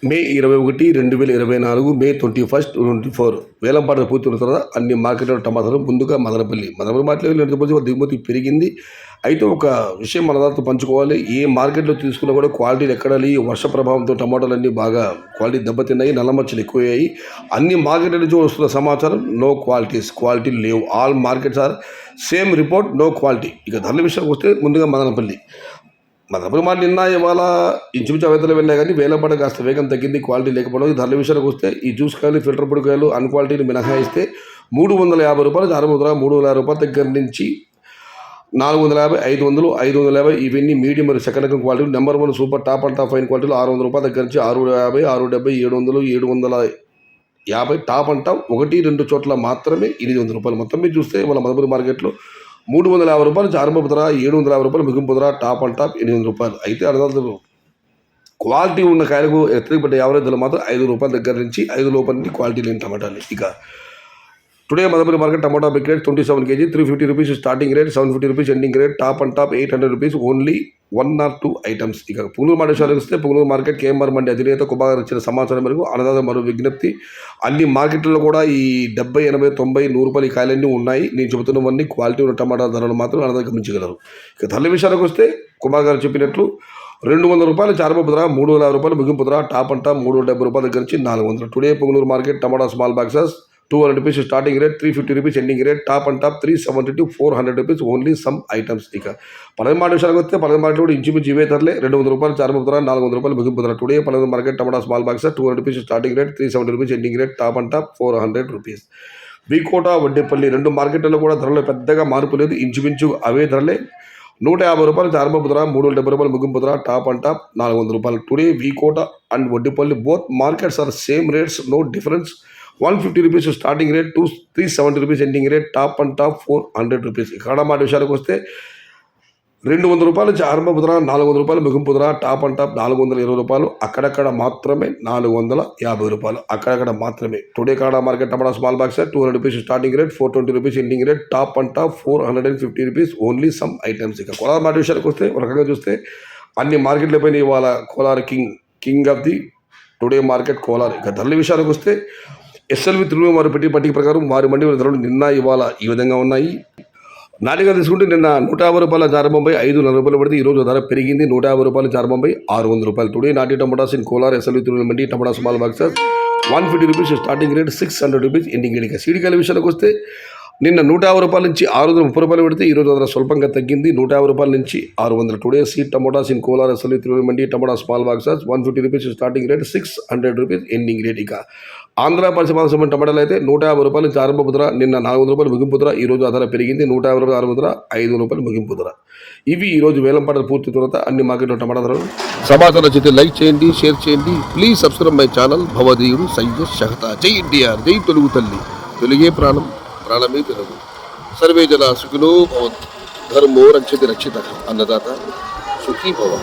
మే 21, 2024 మే 21, 24 వేలంపాట పూర్తిన తర్వాత అన్ని మార్కెట్లో టమాటాలు ముందుగా మదనపల్లి మార్కెట్లో దిగుమతి పెరిగింది. అయితే ఒక విషయం మన దాంతో పంచుకోవాలి. ఏ మార్కెట్లో తీసుకున్నా కూడా క్వాలిటీలు ఎక్కడాలి. వర్ష ప్రభావంతో టమాటాలన్నీ బాగా క్వాలిటీ దెబ్బతిన్నాయి, నల్లమచ్చలు ఎక్కువయ్యాయి. అన్ని మార్కెట్ల నుంచి వస్తున్న సమాచారం నో క్వాలిటీ లేవు. All markets are same report, no quality. ఇక ధరల విషయానికి వస్తే ముందుగా మదనపల్లి మాట నిన్న ఇవాళ ఇంచుమించు అవతలు వెళ్ళాయి, కానీ వేలంపాట కాస్త వేగం తగ్గింది, క్వాలిటీ లేకపోవడం. ధరల విషయానికి వస్తే ఈ జ్యూస్ కాయలు, ఫిల్టర్ పొడికాయలు అన్క్వాలిటీని మినహాయిస్తే 350 రూపాయలు ఆరంభ 350 రూపాయల దగ్గర నుంచి 450, 500, 550 ఇవన్నీ మీడియం మరియు సెకండ్ రకం quality. Number 1 super top and top fine క్వాలిటీలు 600 రూపాయల దగ్గర నుంచి 650, 670, 700, 750 టాప్ అండ్ టాప్ 1-2 చోట్ల మాత్రమే 800 రూపాయలు. మొత్తం మీద చూస్తే వాళ్ళ మదనపల్లి మార్కెట్లో 350 రూపాయలు ఆరంభ ధర, 750 రూపాయలు ముగింపు ధర, టాప్ అండ్ టాప్ 800 రూపాయలు. అయితే అర్థాలు క్వాలిటీ ఉన్న కాయలకు ఎత్తుపడ్డ యావరేజ్ ధర మాత్రం 5 రూపాయల దగ్గర నుంచి 5 లోపల నుంచి క్వాలిటీ లేని టమాటాలు. ఇక today Madanapalle market tomato big rate 27 kg, 350 rupees starting rate, 750 rupees ending rate, top and top 800 rupees, only 1 or 2 items. ఇక పుంగనూరు మార్కెట్ వస్తే పుంగనూరు మార్కెట్ కేఎంఆర్ మండి అధినేత కుమార్ ఇచ్చిన సమాచారం మేరకు అన్నదాత మరో విజ్ఞప్తి. అన్ని మార్కెట్లలో కూడా ఈ 70, 80, 90, 100 రూపాయల కాయలన్నీ ఉన్నాయి. నేను చెబుతున్నవన్నీ క్వాలిటీ ఉన్న టమాటా ధరలు మాత్రం అన్నదాత గమనించగలరు. ఇక ధరల విషయానికి వస్తే కుమార్ గారు చెప్పినట్లు 200 రూపాయలు ఆరంభ ధర, 350 రూపాయలు ముగింపు ధర, టాప్ అండ్ టాప్ 370 రూపాయల దగ్గర నుంచి 400. Today Punganur market tomato small boxes 200 rupees starting rate, 350 rupees ending rate, top and top 370 to 400 rupees, only some items. ఇక పలమనేరు మార్కెట్ విషయానికి వస్తే పలమనేరు మార్కెట్ కూడా ఇంచుమించు ఇవే ధరలే. 200 రూపాయలు ఆరంభ ధర, 400 రూపాయలు ముగింపు ధర. Today Palamaner market tomato small boxes 200 rupees starting rate, 370 rupees ending rate, top and top 400 rupees. V Kota, Vaddepalli 2 మార్కెట్లలో కూడా ధరలు పెద్దగా మార్పు లేదు, ఇంచుమించు అవే ధరలే. 150 రూపాయలు ఆరంభ ధర, 370 రూపాయలు ముగింపు ధర, టాప్ అండ్ టాప్ 400 రూపాయలు. Today V Kota and Vaddepalli both markets are same rates, no difference. 150 rupees starting rate, 370 rupees ending rate, top and top 400 rupees. ఇక్కడ మాట విషయానికి వస్తే 200 రూపాయలు ఆరంభ ధర, 400 రూపాయలు ముగింపు ధర, టాప్ అండ్ టాప్ 420 రూపాయలు, అక్కడక్కడ మాత్రమే 450 రూపాయలు, అక్కడక్కడ మాత్రమే. టుడే కాడా market tomato small box 200 rupees starting rate, 420 rupees ending rate, top and top 450 rupees, only some items. ఇక కోలార్ మాట విషయానికి వస్తే ఒక రకంగా చూస్తే అన్ని మార్కెట్లపైన ఇవాళ Kolar king of the today market Kolar. ఇక ధరల విషయానికి వస్తే ఎస్ఎల్వి తిరుమల వారు పెట్టి పట్టిక ప్రకారం వారి మండి ధరలు నిన్న ఇవాళ ఈ విధంగా ఉన్నాయి. నాటిగా తీసుకుంటే నిన్న 150 రూపాయల ఆరంభంపై 540 రూపాయలు పడితే ఈరోజు ధర పెరిగింది. 150 రూపాయల ఆరంభంపై 600 రూపాయలు. టుడే నాటి tomatoes in Kolar SLV Tirumala mandi tomato small boxes 150 rupees starting rate, 600 rupees ending rate. ఇక సీడికాయల విషయానికి వస్తే నిన్న 150 రూపాయల నుంచి 630 రూపాయలు పెడితే ఈరోజు ధర స్వల్పంగా తగ్గింది, 150 రూపాయల నుంచి 600. Today seed tomatoes in Kolar SLV Tirumala mandi tomato small boxes 150 rupees starting rate, 600 rupees ending rate. ఇక ఆంధ్ర పరిశ్రమ టమాటాలు అయితే 150 రూపాయల నుంచి ఆరంభ ధర, నిన్న 400 రూపాయలు ముగింపు ధర, ఈరోజు ఆ ధర పెరిగింది, 150 రూపాయలు ఆరంభ ధర, 500 రూపాయలు ముగింపు ధర. ఇవి ఈరోజు వేలంపాటలు పూర్తి తర్వాత అన్ని మార్కెట్లో టమాటా ధరలు. సమాచారం నచ్చితే లైక్ చేయండి, షేర్ చేయండి. ప్లీజ్ సబ్స్క్రైబ్ మై ఛానల్ భవదీయుడు సయ్యద్ షహతా. జై ఎన్టీఆర్, జై తెలుగు తల్లి, తెలుగే ప్రాణం, ప్రాణమే తెలుగు. సర్వే జన సుఖినో భవంతు, ధర్మో రక్షతి రక్షితః. అన్నదాత సుఖీ భవ.